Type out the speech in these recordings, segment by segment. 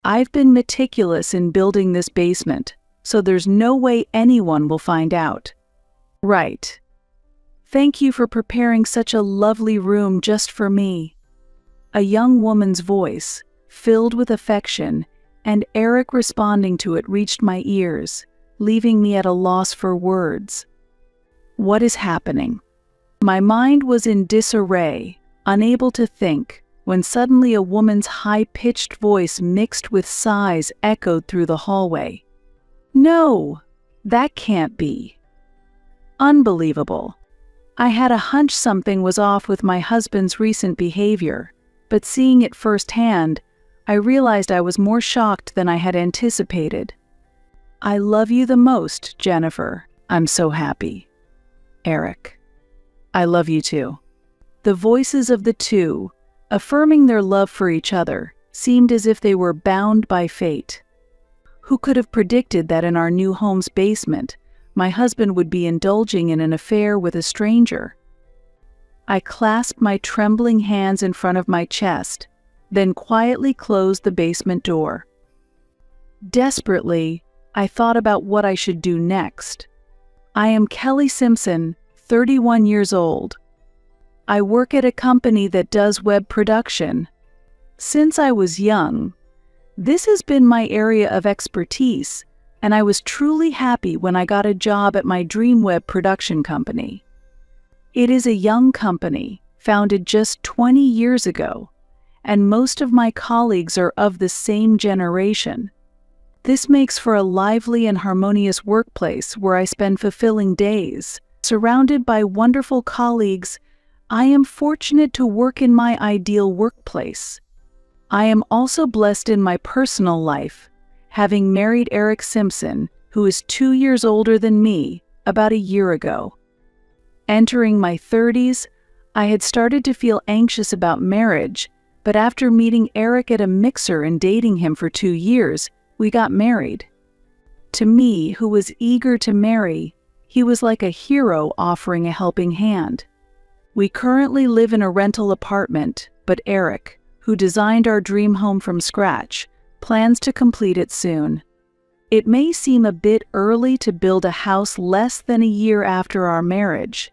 I've been meticulous in building this basement, so there's no way anyone will find out." "Right. Thank you for preparing such a lovely room just for me." A young woman's voice, filled with affection, and Eric responding to it reached my ears, leaving me at a loss for words. What is happening? My mind was in disarray, unable to think, when suddenly a woman's high-pitched voice mixed with sighs echoed through the hallway. "No, that can't be." Unbelievable. I had a hunch something was off with my husband's recent behavior, but seeing it firsthand, I realized I was more shocked than I had anticipated. "I love you the most, Jennifer. I'm so happy." "Eric, I love you too." The voices of the two, affirming their love for each other, seemed as if they were bound by fate. Who could have predicted that in our new home's basement, my husband would be indulging in an affair with a stranger? I clasped my trembling hands in front of my chest, then quietly closed the basement door. Desperately, I thought about what I should do next. I am Kelly Simpson, 31 years old. I work at a company that does web production. Since I was young, this has been my area of expertise, and I was truly happy when I got a job at my dream web production company. It is a young company, founded just 20 years ago, and most of my colleagues are of the same generation. This makes for a lively and harmonious workplace where I spend fulfilling days. Surrounded by wonderful colleagues, I am fortunate to work in my ideal workplace. I am also blessed in my personal life, having married Eric Simpson, who is 2 years older than me, about a year ago. Entering my 30s, I had started to feel anxious about marriage, but after meeting Eric at a mixer and dating him for 2 years, we got married. To me, who was eager to marry, he was like a hero offering a helping hand. We currently live in a rental apartment, but Eric, who designed our dream home from scratch, plans to complete it soon. It may seem a bit early to build a house less than a year after our marriage,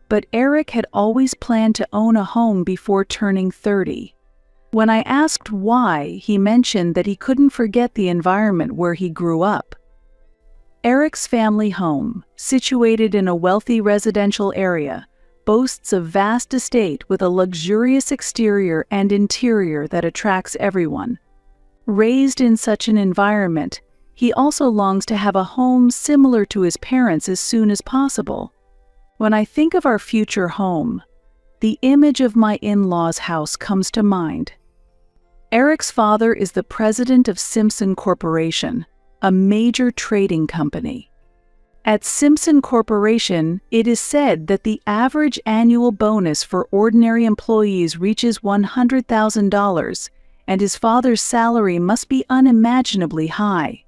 but Eric had always planned to own a home before turning 30. When I asked why, he mentioned that he couldn't forget the environment where he grew up. Eric's family home, situated in a wealthy residential area, boasts a vast estate with a luxurious exterior and interior that attracts everyone. Raised in such an environment, he also longs to have a home similar to his parents as soon as possible. When I think of our future home, the image of my in-laws' house comes to mind. Eric's father is the president of Simpson Corporation, a major trading company. At Simpson Corporation, it is said that the average annual bonus for ordinary employees reaches $100,000, and his father's salary must be unimaginably high.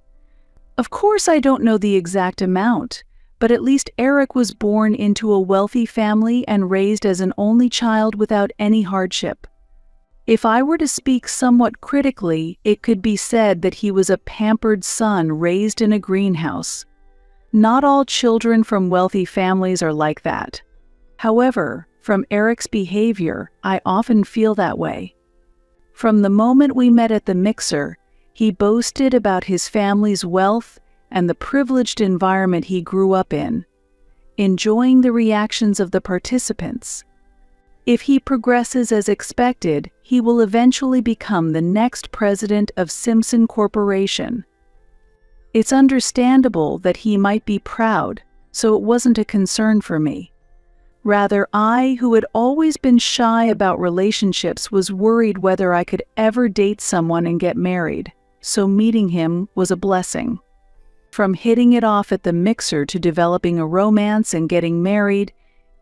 Of course, I don't know the exact amount, but at least Eric was born into a wealthy family and raised as an only child without any hardship. If I were to speak somewhat critically, it could be said that he was a pampered son raised in a greenhouse. Not all children from wealthy families are like that. However, from Eric's behavior, I often feel that way. From the moment we met at the mixer, he boasted about his family's wealth and the privileged environment he grew up in, enjoying the reactions of the participants. If he progresses as expected, he will eventually become the next president of Simpson Corporation. It's understandable that he might be proud, so it wasn't a concern for me. Rather, I, who had always been shy about relationships, was worried whether I could ever date someone and get married, so meeting him was a blessing. From hitting it off at the mixer to developing a romance and getting married,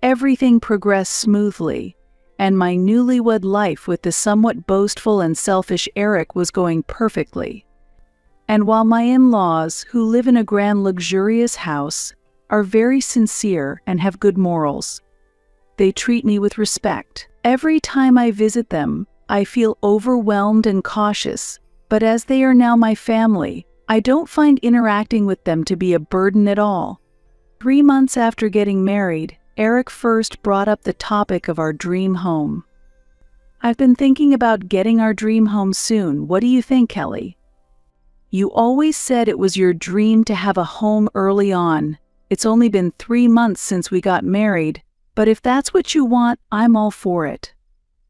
everything progressed smoothly, and my newlywed life with the somewhat boastful and selfish Eric was going perfectly. And while my in-laws, who live in a grand luxurious house, are very sincere and have good morals, they treat me with respect. Every time I visit them, I feel overwhelmed and cautious, But as they are now my family, I don't find interacting with them to be a burden at all. 3 months after getting married, Eric first brought up the topic of our dream home. I've been thinking about getting our dream home soon. What do you think, Kelly? You always said it was your dream to have a home early on. It's only been 3 months since we got married, but if that's what you want, I'm all for it.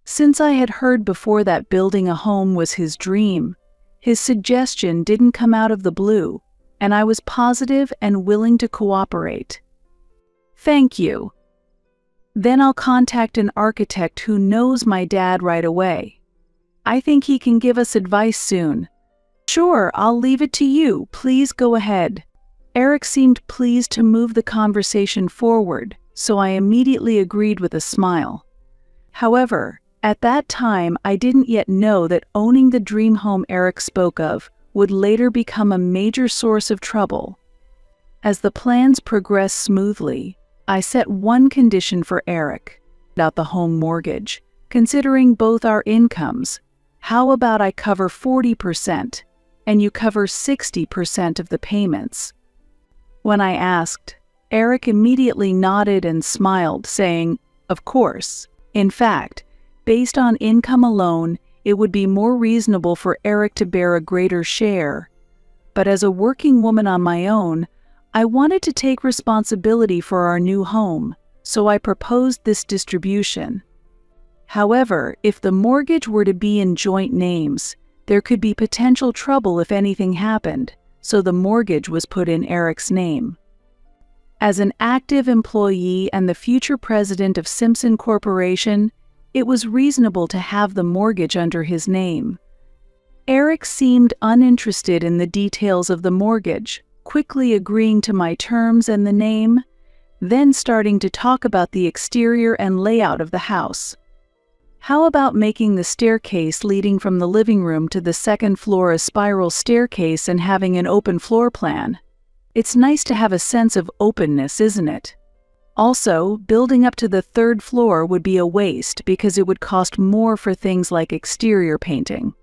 Since I had heard before that building a home was his dream, his suggestion didn't come out of the blue, and I was positive and willing to cooperate. Thank you. Then I'll contact an architect who knows my dad right away. I think he can give us advice soon. Sure, I'll leave it to you. Please go ahead. Eric seemed pleased to move the conversation forward, so I immediately agreed with a smile. However, at that time, I didn't yet know that owning the dream home Eric spoke of would later become a major source of trouble. As the plans progressed smoothly, I set one condition for Eric about the home mortgage. Considering both our incomes, how about I cover 40% and you cover 60% of the payments? When I asked, Eric immediately nodded and smiled, saying, "Of course. In fact, based on income alone, it would be more reasonable for Eric to bear a greater share. But as a working woman on my own, I wanted to take responsibility for our new home, so I proposed this distribution. However, if the mortgage were to be in joint names, there could be potential trouble if anything happened, so the mortgage was put in Eric's name. As an active employee and the future president of Simpson Corporation, it was reasonable to have the mortgage under his name. Eric seemed uninterested in the details of the mortgage, quickly agreeing to my terms and the name, then starting to talk about the exterior and layout of the house. How about making the staircase leading from the living room to the second floor a spiral staircase and having an open floor plan? It's nice to have a sense of openness, isn't it? Also, building up to the third floor would be a waste because it would cost more for things like exterior painting.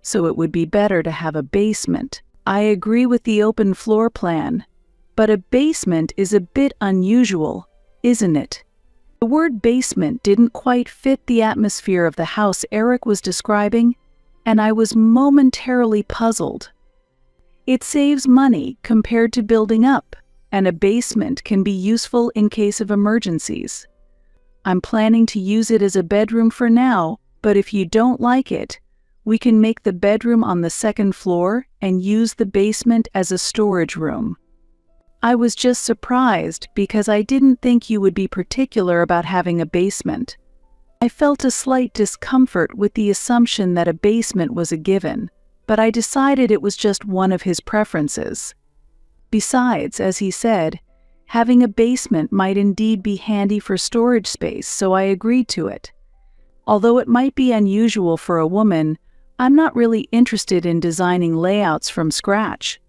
So it would be better to have a basement. I agree with the open floor plan, but a basement is a bit unusual, isn't it? The word basement didn't quite fit the atmosphere of the house Eric was describing, and I was momentarily puzzled. It saves money compared to building up, and a basement can be useful in case of emergencies. I'm planning to use it as a bedroom for now, but if you don't like it, we can make the bedroom on the second floor and use the basement as a storage room. I was just surprised because I didn't think you would be particular about having a basement. I felt a slight discomfort with the assumption that a basement was a given, but I decided it was just one of his preferences. Besides, as he said, having a basement might indeed be handy for storage space, so I agreed to it. Although it might be unusual for a woman, I'm not really interested in designing layouts from scratch.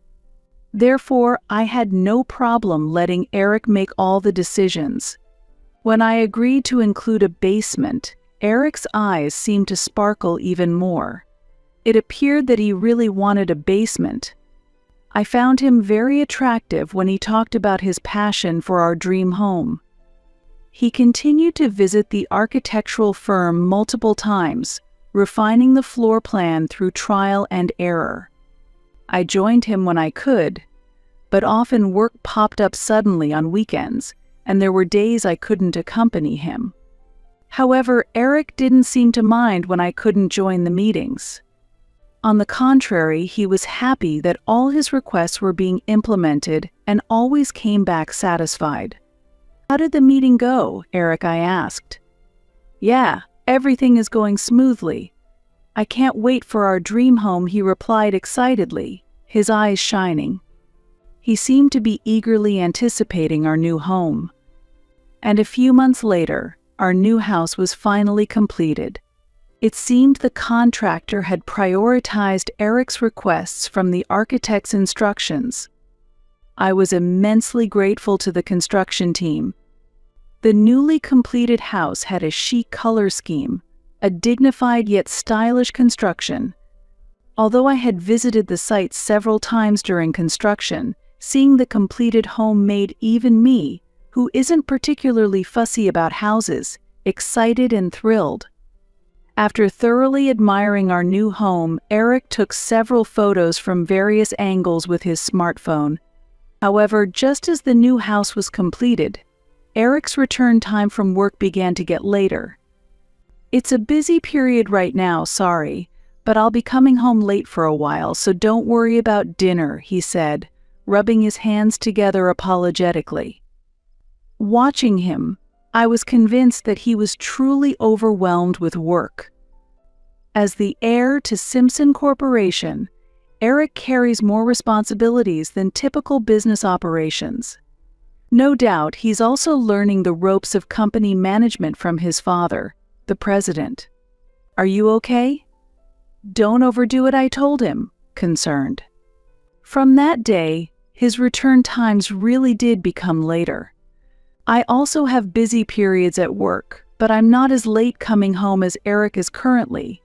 Therefore, I had no problem letting Eric make all the decisions. When I agreed to include a basement, Eric's eyes seemed to sparkle even more. It appeared that he really wanted a basement. I found him very attractive when he talked about his passion for our dream home. He continued to visit the architectural firm multiple times, refining the floor plan through trial and error. I joined him when I could, but often work popped up suddenly on weekends, and there were days I couldn't accompany him. However, Eric didn't seem to mind when I couldn't join the meetings. On the contrary, he was happy that all his requests were being implemented and always came back satisfied. "How did the meeting go, Eric?" I asked. "Yeah, everything is going smoothly. I can't wait for our dream home," he replied excitedly, his eyes shining. He seemed to be eagerly anticipating our new home. And a few months later, our new house was finally completed. It seemed the contractor had prioritized Eric's requests from the architect's instructions. I was immensely grateful to the construction team. The newly completed house had a chic color scheme, a dignified yet stylish construction. Although I had visited the site several times during construction, seeing the completed home made even me, who isn't particularly fussy about houses, excited and thrilled. After thoroughly admiring our new home, Eric took several photos from various angles with his smartphone. However, just as the new house was completed, Eric's return time from work began to get later. "It's a busy period right now, sorry, but I'll be coming home late for a while, so don't worry about dinner," he said, rubbing his hands together apologetically. Watching him, I was convinced that he was truly overwhelmed with work. As the heir to Simpson Corporation, Eric carries more responsibilities than typical business operations. No doubt he's also learning the ropes of company management from his father, the president. "Are you okay?" "Don't overdo it," I told him, concerned. From that day, his return times really did become later. I also have busy periods at work, but I'm not as late coming home as Eric is currently.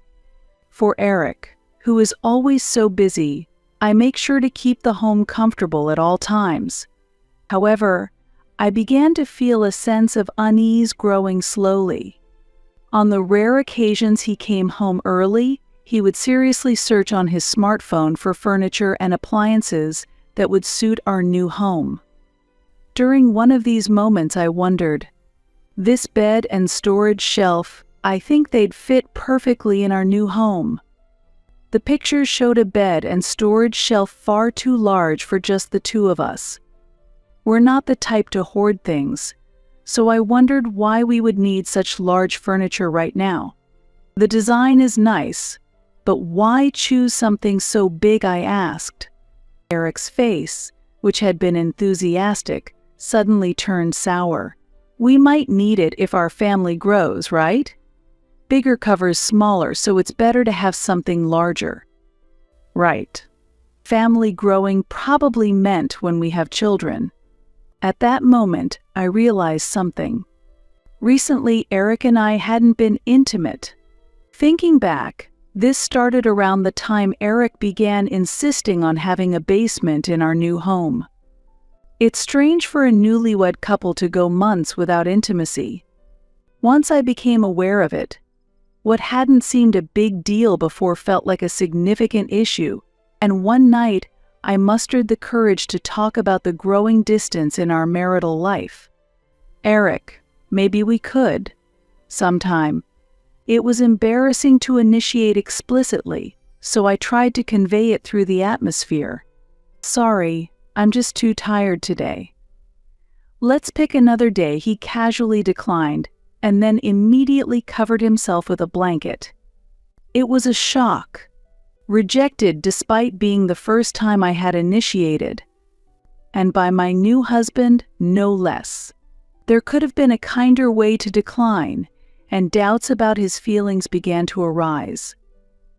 For Eric, who is always so busy, I make sure to keep the home comfortable at all times. However, I began to feel a sense of unease growing slowly. On the rare occasions he came home early, he would seriously search on his smartphone for furniture and appliances that would suit our new home. During one of these moments I wondered, "This bed and storage shelf, I think they'd fit perfectly in our new home." The pictures showed a bed and storage shelf far too large for just the two of us. We're not the type to hoard things, so I wondered why we would need such large furniture right now. "The design is nice, but why choose something so big?" I asked. Eric's face, which had been enthusiastic, suddenly turned sour. "We might need it if our family grows, right? Bigger covers smaller, so it's better to have something larger." Right. Family growing probably meant when we have children. At that moment, I realized something. Recently, Eric and I hadn't been intimate. Thinking back, this started around the time Eric began insisting on having a basement in our new home. It's strange for a newlywed couple to go months without intimacy. Once I became aware of it, what hadn't seemed a big deal before felt like a significant issue, and one night I mustered the courage to talk about the growing distance in our marital life. "Eric, maybe we could. Sometime." It was embarrassing to initiate explicitly, so I tried to convey it through the atmosphere. "Sorry, I'm just too tired today." "Let's pick another day," he casually declined, and then immediately covered himself with a blanket. It was a shock. Rejected despite being the first time I had initiated. And by my new husband, no less. There could have been a kinder way to decline, and doubts about his feelings began to arise.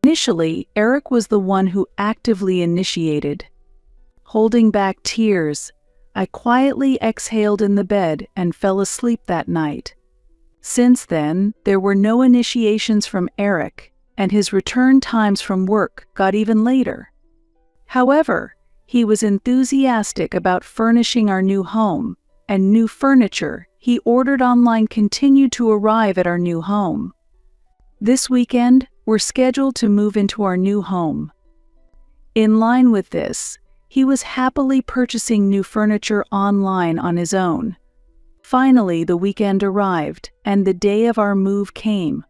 Initially, Eric was the one who actively initiated. Holding back tears, I quietly exhaled in the bed and fell asleep that night. Since then, there were no initiations from Eric, and his return times from work got even later. However, he was enthusiastic about furnishing our new home, and new furniture he ordered online continued to arrive at our new home. This weekend, we're scheduled to move into our new home. In line with this, he was happily purchasing new furniture online on his own. Finally, the weekend arrived, and the day of our move came.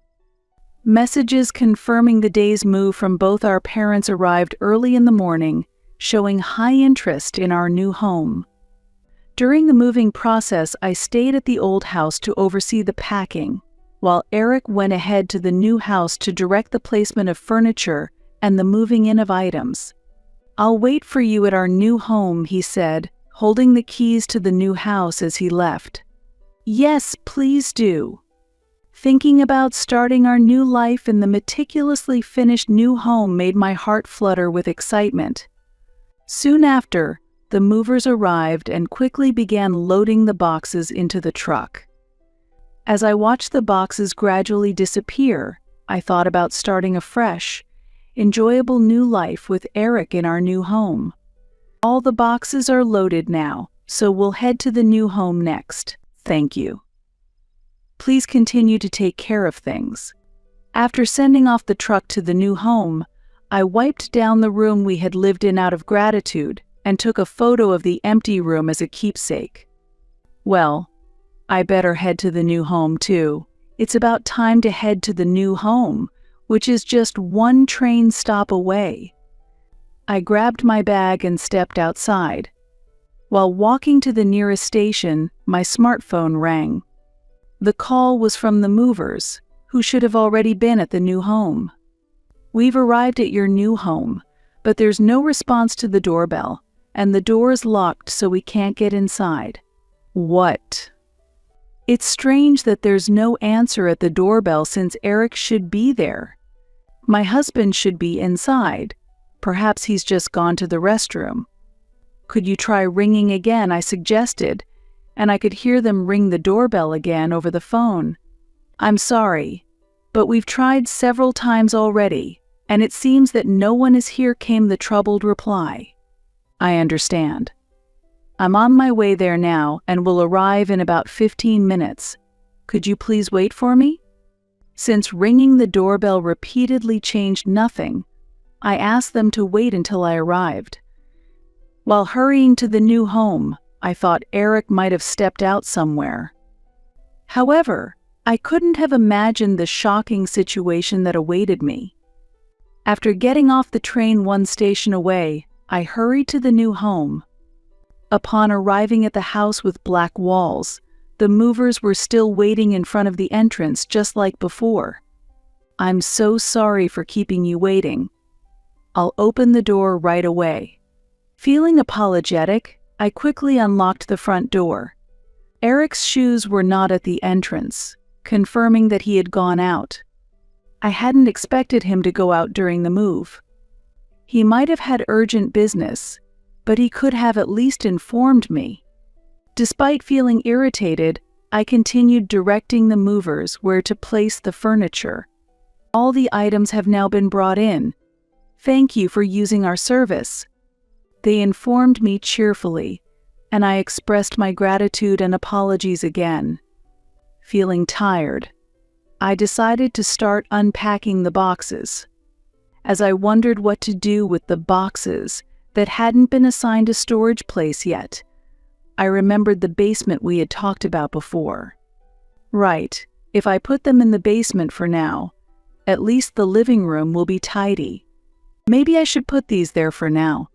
Messages confirming the day's move from both our parents arrived early in the morning, showing high interest in our new home. During the moving process, I stayed at the old house to oversee the packing, while Eric went ahead to the new house to direct the placement of furniture and the moving in of items. "I'll wait for you at our new home," he said, holding the keys to the new house as he left. "Yes, please do." Thinking about starting our new life in the meticulously finished new home made my heart flutter with excitement. Soon after, the movers arrived and quickly began loading the boxes into the truck. As I watched the boxes gradually disappear, I thought about starting afresh. enjoyable new life with Eric in our new home. All the boxes are loaded now, so we'll head to the new home next. Thank you. Please continue to take care of things. After sending off the truck to the new home, I wiped down the room we had lived in out of gratitude and took a photo of the empty room as a keepsake. Well, I better head to the new home too. It's about time to head to the new home, which is just one train stop away. I grabbed my bag and stepped outside. While walking to the nearest station, my smartphone rang. The call was from the movers, who should have already been at the new home. We've arrived at your new home, but there's no response to the doorbell, and the door is locked so we can't get inside. What? It's strange that there's no answer at the doorbell since Eric should be there. My husband should be inside. Perhaps he's just gone to the restroom. Could you try ringing again, I suggested, and I could hear them ring the doorbell again over the phone. I'm sorry, but we've tried several times already, and it seems that no one is here, came the troubled reply. I understand. I'm on my way there now and will arrive in about 15 minutes. Could you please wait for me? Since ringing the doorbell repeatedly changed nothing, I asked them to wait until I arrived. While hurrying to the new home, I thought Eric might have stepped out somewhere. However, I couldn't have imagined the shocking situation that awaited me. After getting off the train one station away, I hurried to the new home. Upon arriving at the house with black walls, the movers were still waiting in front of the entrance just like before. I'm so sorry for keeping you waiting. I'll open the door right away. Feeling apologetic, I quickly unlocked the front door. Eric's shoes were not at the entrance, confirming that he had gone out. I hadn't expected him to go out during the move. He might have had urgent business, but he could have at least informed me. Despite feeling irritated, I continued directing the movers where to place the furniture. All the items have now been brought in. Thank you for using our service. They informed me cheerfully, and I expressed my gratitude and apologies again. Feeling tired, I decided to start unpacking the boxes. As I wondered what to do with the boxes that hadn't been assigned a storage place yet, I remembered the basement we had talked about before. Right, if I put them in the basement for now, at least the living room will be tidy. Maybe I should put these there for now.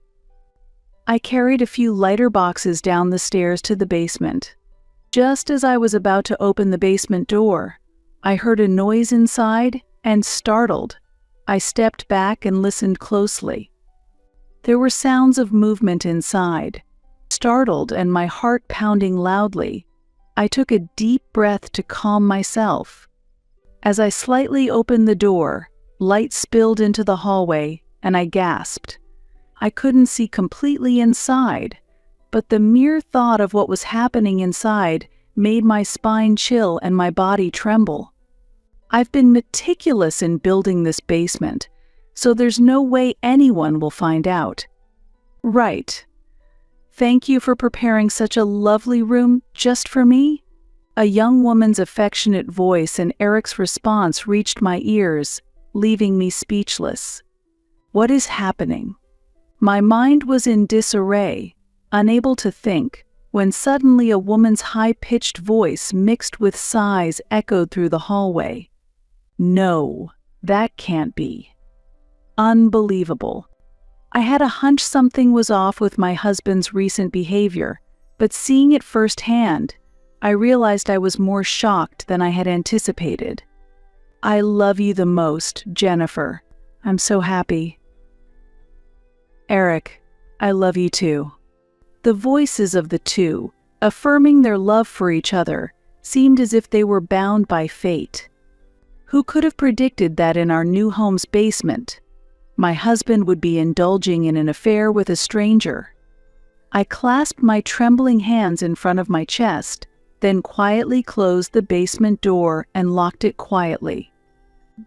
I carried a few lighter boxes down the stairs to the basement. Just as I was about to open the basement door, I heard a noise inside, and startled, I stepped back and listened closely. There were sounds of movement inside. Startled and my heart pounding loudly, I took a deep breath to calm myself. As I slightly opened the door, light spilled into the hallway, and I gasped. I couldn't see completely inside, but the mere thought of what was happening inside made my spine chill and my body tremble. I've been meticulous in building this basement, so there's no way anyone will find out. Right. Thank you for preparing such a lovely room just for me. A young woman's affectionate voice and Eric's response reached my ears, leaving me speechless. What is happening? My mind was in disarray, unable to think, when suddenly a woman's high-pitched voice mixed with sighs echoed through the hallway. No, that can't be. Unbelievable. I had a hunch something was off with my husband's recent behavior, but seeing it firsthand, I realized I was more shocked than I had anticipated. I love you the most, Jennifer. I'm so happy. Eric, I love you too. The voices of the two, affirming their love for each other, seemed as if they were bound by fate. Who could have predicted that in our new home's basement, my husband would be indulging in an affair with a stranger? I clasped my trembling hands in front of my chest, then quietly closed the basement door and locked it quietly.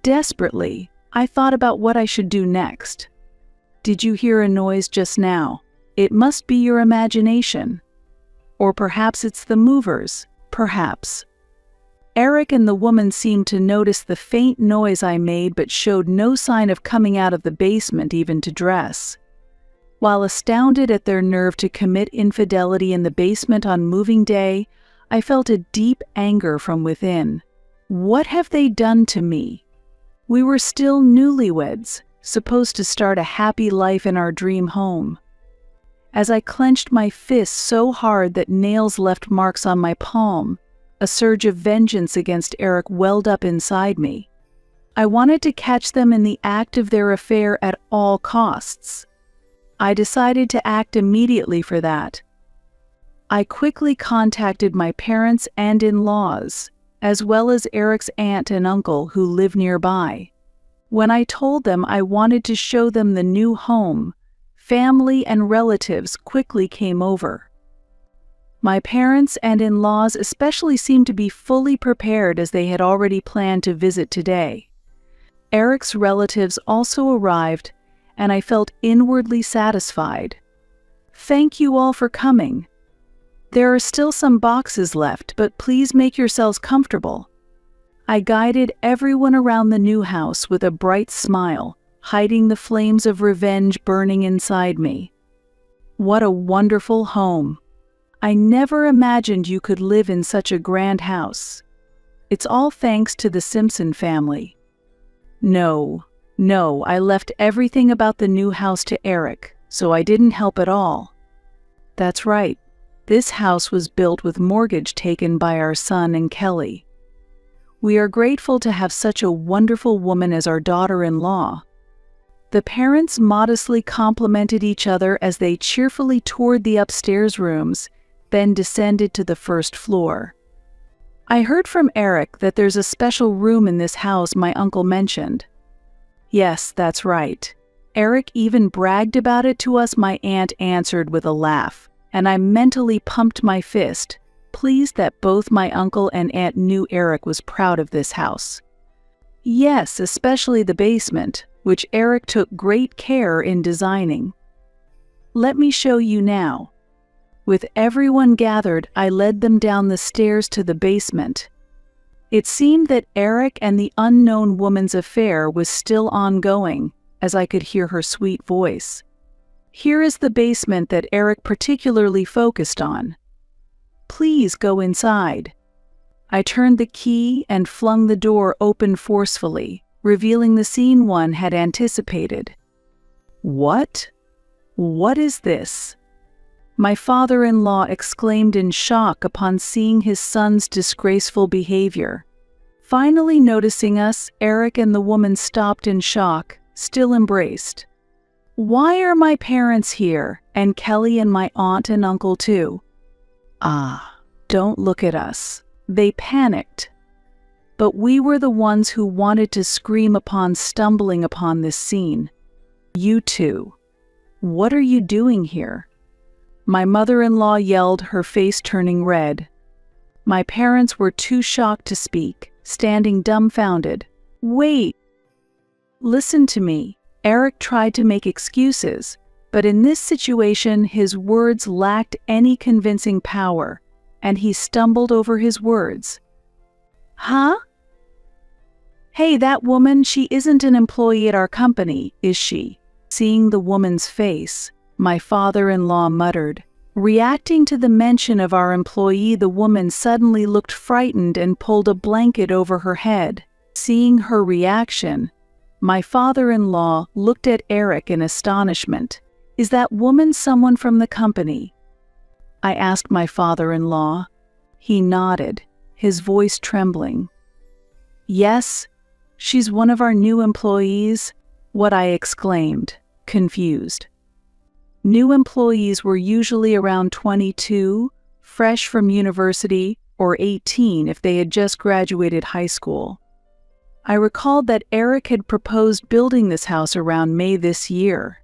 Desperately, I thought about what I should do next. Did you hear a noise just now? It must be your imagination. Or perhaps it's the movers, perhaps. Eric and the woman seemed to notice the faint noise I made but showed no sign of coming out of the basement even to dress. While astounded at their nerve to commit infidelity in the basement on moving day, I felt a deep anger from within. What have they done to me? We were still newlyweds, supposed to start a happy life in our dream home. As I clenched my fists so hard that nails left marks on my palm, a surge of vengeance against Eric welled up inside me. I wanted to catch them in the act of their affair at all costs. I decided to act immediately for that. I quickly contacted my parents and in-laws, as well as Eric's aunt and uncle who live nearby. When I told them I wanted to show them the new home, family and relatives quickly came over. My parents and in-laws especially seemed to be fully prepared as they had already planned to visit today. Eric's relatives also arrived, and I felt inwardly satisfied. Thank you all for coming. There are still some boxes left, but please make yourselves comfortable. I guided everyone around the new house with a bright smile, hiding the flames of revenge burning inside me. What a wonderful home! I never imagined you could live in such a grand house. It's all thanks to the Simpson family. No, I left everything about the new house to Eric, so I didn't help at all. That's right, this house was built with mortgage taken by our son and Kelly. We are grateful to have such a wonderful woman as our daughter-in-law. The parents modestly complimented each other as they cheerfully toured the upstairs rooms, then descended to the first floor. I heard from Eric that there's a special room in this house my uncle mentioned. Yes, that's right. Eric even bragged about it to us, my aunt answered with a laugh, and I mentally pumped my fist, pleased that both my uncle and aunt knew Eric was proud of this house. Yes, especially the basement, which Eric took great care in designing. Let me show you now. With everyone gathered, I led them down the stairs to the basement. It seemed that Eric and the unknown woman's affair was still ongoing, as I could hear her sweet voice. Here is the basement that Eric particularly focused on. Please go inside. I turned the key and flung the door open forcefully, revealing the scene one had anticipated. What? What is this? My father-in-law exclaimed in shock upon seeing his son's disgraceful behavior. Finally noticing us, Eric and the woman stopped in shock, still embraced. Why are my parents here, and Kelly and my aunt and uncle too? Ah, don't look at us. They panicked. But we were the ones who wanted to scream upon stumbling upon this scene. You two. What are you doing here? My mother-in-law yelled, her face turning red. My parents were too shocked to speak, standing dumbfounded. Wait! Listen to me. Eric tried to make excuses, but in this situation his words lacked any convincing power, and he stumbled over his words. Huh? Hey, that woman, she isn't an employee at our company, is she? Seeing the woman's face, my father-in-law muttered. Reacting to the mention of our employee, the woman suddenly looked frightened and pulled a blanket over her head. Seeing her reaction, my father-in-law looked at Eric in astonishment. Is that woman someone from the company? I asked my father-in-law. He nodded, his voice trembling. Yes, she's one of our new employees, what I exclaimed, confused. New employees were usually around 22, fresh from university, or 18 if they had just graduated high school. I recalled that Eric had proposed building this house around May this year.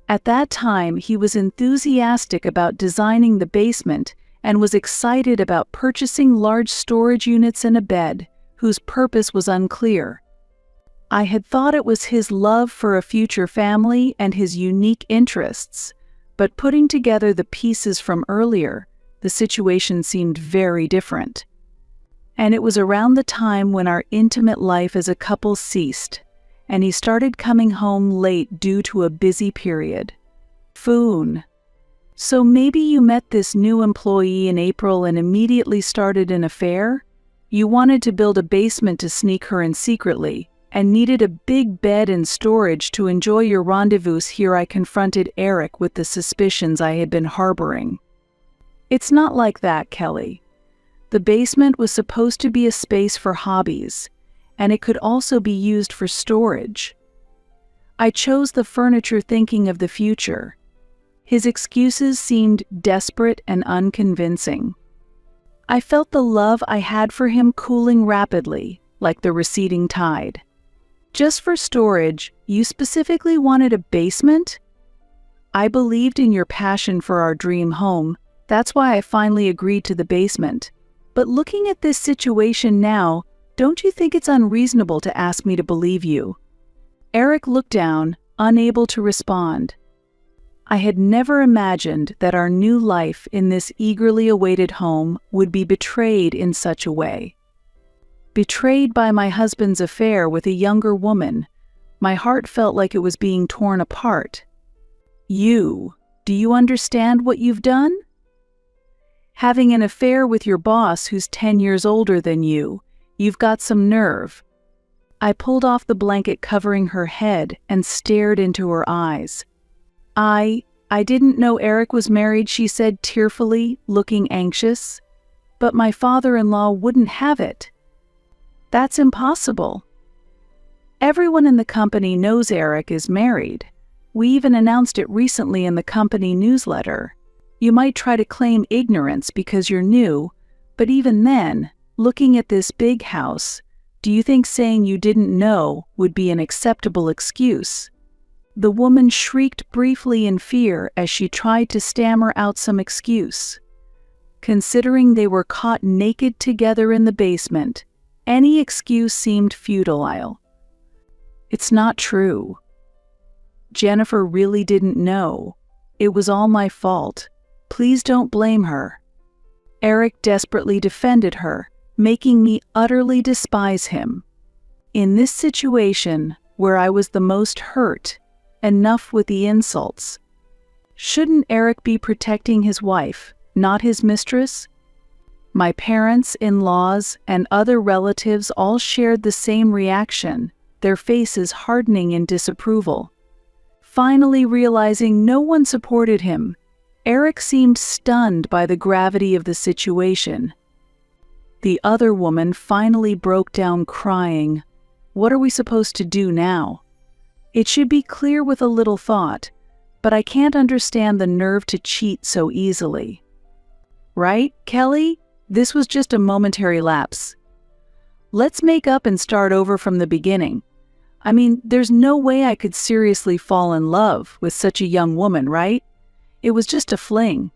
At that time, he was enthusiastic about designing the basement and was excited about purchasing large storage units and a bed, whose purpose was unclear. I had thought it was his love for a future family and his unique interests, but putting together the pieces from earlier, the situation seemed very different. And it was around the time when our intimate life as a couple ceased, and he started coming home late due to a busy period. Foon. So maybe you met this new employee in April and immediately started an affair? You wanted to build a basement to sneak her in secretly, and needed a big bed and storage to enjoy your rendezvous. Here I confronted Eric with the suspicions I had been harboring. It's not like that, Kelly. The basement was supposed to be a space for hobbies, and it could also be used for storage. I chose the furniture thinking of the future. His excuses seemed desperate and unconvincing. I felt the love I had for him cooling rapidly, like the receding tide. Just for storage, you specifically wanted a basement? I believed in your passion for our dream home. That's why I finally agreed to the basement. But looking at this situation now, don't you think it's unreasonable to ask me to believe you? Eric looked down, unable to respond. I had never imagined that our new life in this eagerly awaited home would be betrayed in such a way. Betrayed by my husband's affair with a younger woman, my heart felt like it was being torn apart. Do you understand what you've done? Having an affair with your boss who's 10 years older than you, you've got some nerve. I pulled off the blanket covering her head and stared into her eyes. I didn't know Eric was married, she said tearfully, looking anxious. But my father-in-law wouldn't have it. That's impossible. Everyone in the company knows Eric is married. We even announced it recently in the company newsletter. You might try to claim ignorance because you're new, but even then, looking at this big house, do you think saying you didn't know would be an acceptable excuse? The woman shrieked briefly in fear as she tried to stammer out some excuse. Considering they were caught naked together in the basement, any excuse seemed futile. It's not true. Jennifer really didn't know. It was all my fault. Please don't blame her. Eric desperately defended her, making me utterly despise him. In this situation, where I was the most hurt, enough with the insults. Shouldn't Eric be protecting his wife, not his mistress? My parents, in-laws, and other relatives all shared the same reaction, their faces hardening in disapproval. Finally realizing no one supported him, Eric seemed stunned by the gravity of the situation. The other woman finally broke down crying. What are we supposed to do now? It should be clear with a little thought, but I can't understand the nerve to cheat so easily. Right, Kelly? This was just a momentary lapse. Let's make up and start over from the beginning. I mean, there's no way I could seriously fall in love with such a young woman, right? It was just a fling.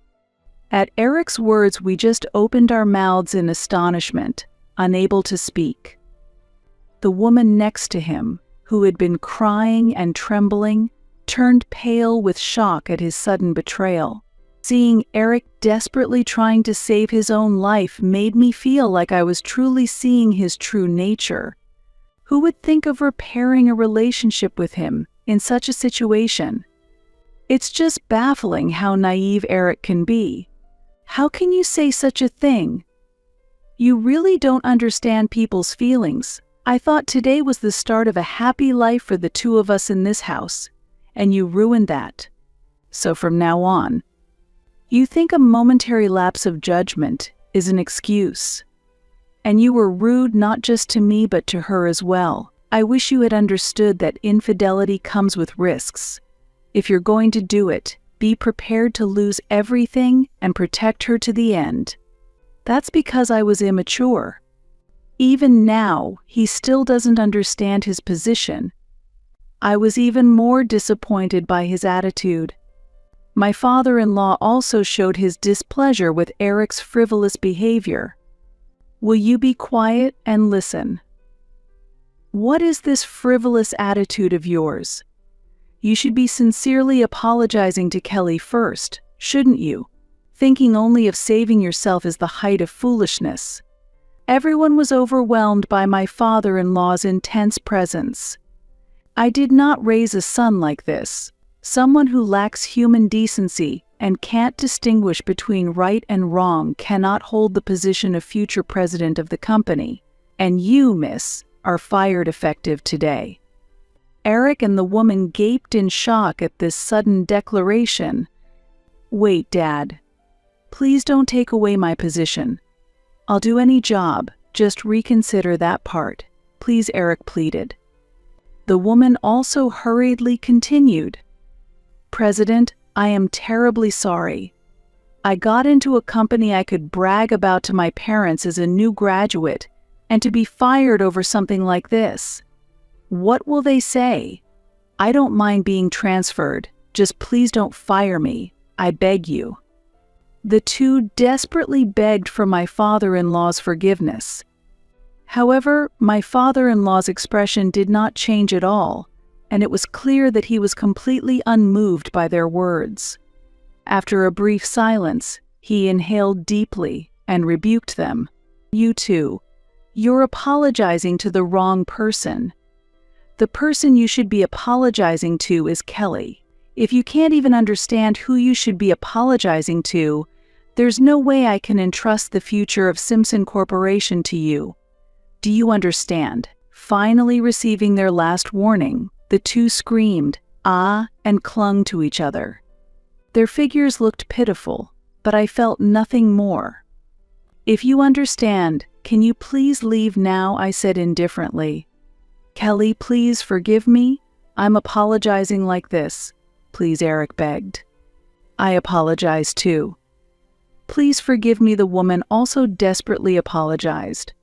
At Eric's words, we just opened our mouths in astonishment, unable to speak. The woman next to him, who had been crying and trembling, turned pale with shock at his sudden betrayal. Seeing Eric desperately trying to save his own life made me feel like I was truly seeing his true nature. Who would think of repairing a relationship with him in such a situation? It's just baffling how naive Eric can be. How can you say such a thing? You really don't understand people's feelings. I thought today was the start of a happy life for the two of us in this house, and you ruined that. So from now on, you think a momentary lapse of judgment is an excuse. And you were rude not just to me but to her as well. I wish you had understood that infidelity comes with risks. If you're going to do it, be prepared to lose everything and protect her to the end. That's because I was immature. Even now, he still doesn't understand his position. I was even more disappointed by his attitude. My father-in-law also showed his displeasure with Eric's frivolous behavior. Will you be quiet and listen? What is this frivolous attitude of yours? You should be sincerely apologizing to Kelly first, shouldn't you? Thinking only of saving yourself is the height of foolishness. Everyone was overwhelmed by my father-in-law's intense presence. I did not raise a son like this, someone who lacks human decency and can't distinguish between right and wrong cannot hold the position of future president of the company. And you, miss, are fired effective today. Eric and the woman gaped in shock at this sudden declaration. Wait, Dad. Please don't take away my position. I'll do any job, just reconsider that part, please, Eric pleaded. The woman also hurriedly continued. President, I am terribly sorry. I got into a company I could brag about to my parents as a new graduate, and to be fired over something like this. What will they say? I don't mind being transferred, just please don't fire me, I beg you. The two desperately begged for my father-in-law's forgiveness. However, my father-in-law's expression did not change at all, and it was clear that he was completely unmoved by their words. After a brief silence, he inhaled deeply and rebuked them. You two, you're apologizing to the wrong person. The person you should be apologizing to is Kelly. If you can't even understand who you should be apologizing to, there's no way I can entrust the future of Simpson Corporation to you. Do you understand? Finally receiving their last warning, the two screamed, "Ah," and clung to each other. Their figures looked pitiful, but I felt nothing more. If you understand, can you please leave now? I said indifferently. Kelly, please forgive me. I'm apologizing like this. Please, Eric begged. I apologize too. Please forgive me, the woman also desperately apologized.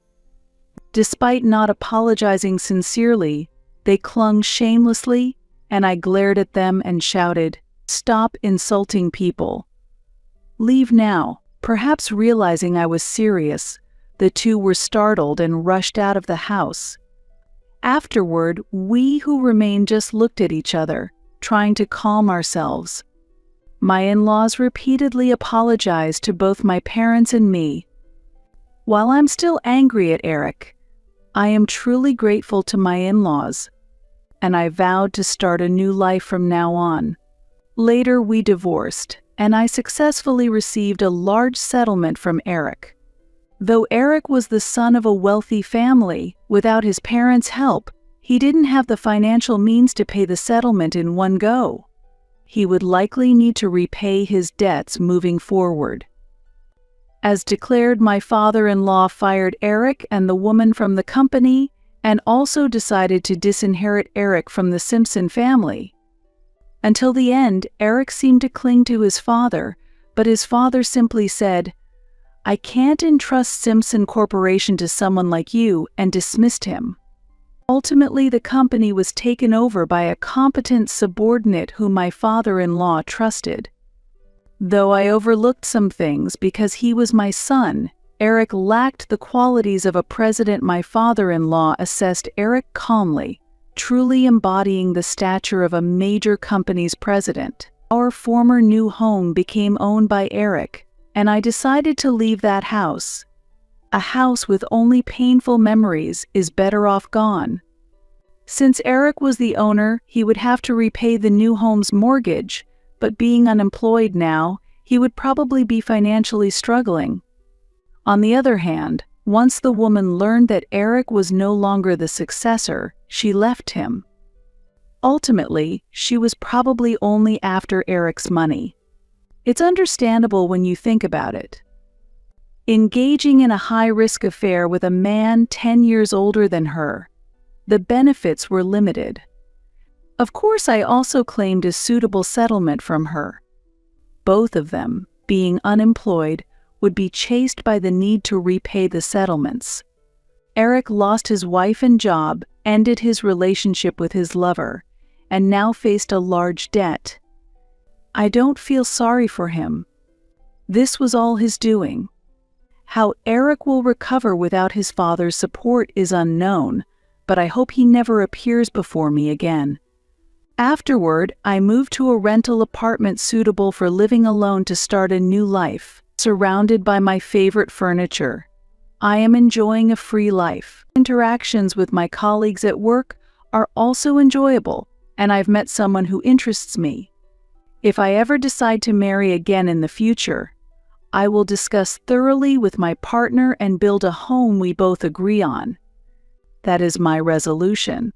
Despite not apologizing sincerely, they clung shamelessly, and I glared at them and shouted, "Stop insulting people. Leave now." Perhaps realizing I was serious, the two were startled and rushed out of the house. Afterward, we who remained just looked at each other, trying to calm ourselves. My in-laws repeatedly apologized to both my parents and me. While I'm still angry at Eric, I am truly grateful to my in-laws, and I vowed to start a new life from now on. Later we divorced, and I successfully received a large settlement from Eric. Though Eric was the son of a wealthy family, without his parents' help, he didn't have the financial means to pay the settlement in one go. He would likely need to repay his debts moving forward. As declared, my father-in-law fired Eric and the woman from the company, and also decided to disinherit Eric from the Simpson family. Until the end, Eric seemed to cling to his father, but his father simply said, "I can't entrust Simpson Corporation to someone like you," and dismissed him. Ultimately, the company was taken over by a competent subordinate whom my father-in-law trusted. Though I overlooked some things because he was my son, Eric lacked the qualities of a president. My father-in-law assessed Eric calmly, truly embodying the stature of a major company's president. Our former new home became owned by Eric, and I decided to leave that house. A house with only painful memories is better off gone. Since Eric was the owner, he would have to repay the new home's mortgage, but being unemployed now, he would probably be financially struggling. On the other hand, once the woman learned that Eric was no longer the successor, she left him. Ultimately, she was probably only after Eric's money. It's understandable when you think about it. Engaging in a high-risk affair with a man 10 years older than her, the benefits were limited. Of course, I also claimed a suitable settlement from her. Both of them, being unemployed, would be chased by the need to repay the settlements. Eric lost his wife and job, ended his relationship with his lover, and now faced a large debt. I don't feel sorry for him. This was all his doing. How Eric will recover without his father's support is unknown, but I hope he never appears before me again. Afterward, I moved to a rental apartment suitable for living alone to start a new life, surrounded by my favorite furniture. I am enjoying a free life. Interactions with my colleagues at work are also enjoyable, and I've met someone who interests me. If I ever decide to marry again in the future, I will discuss thoroughly with my partner and build a home we both agree on. That is my resolution.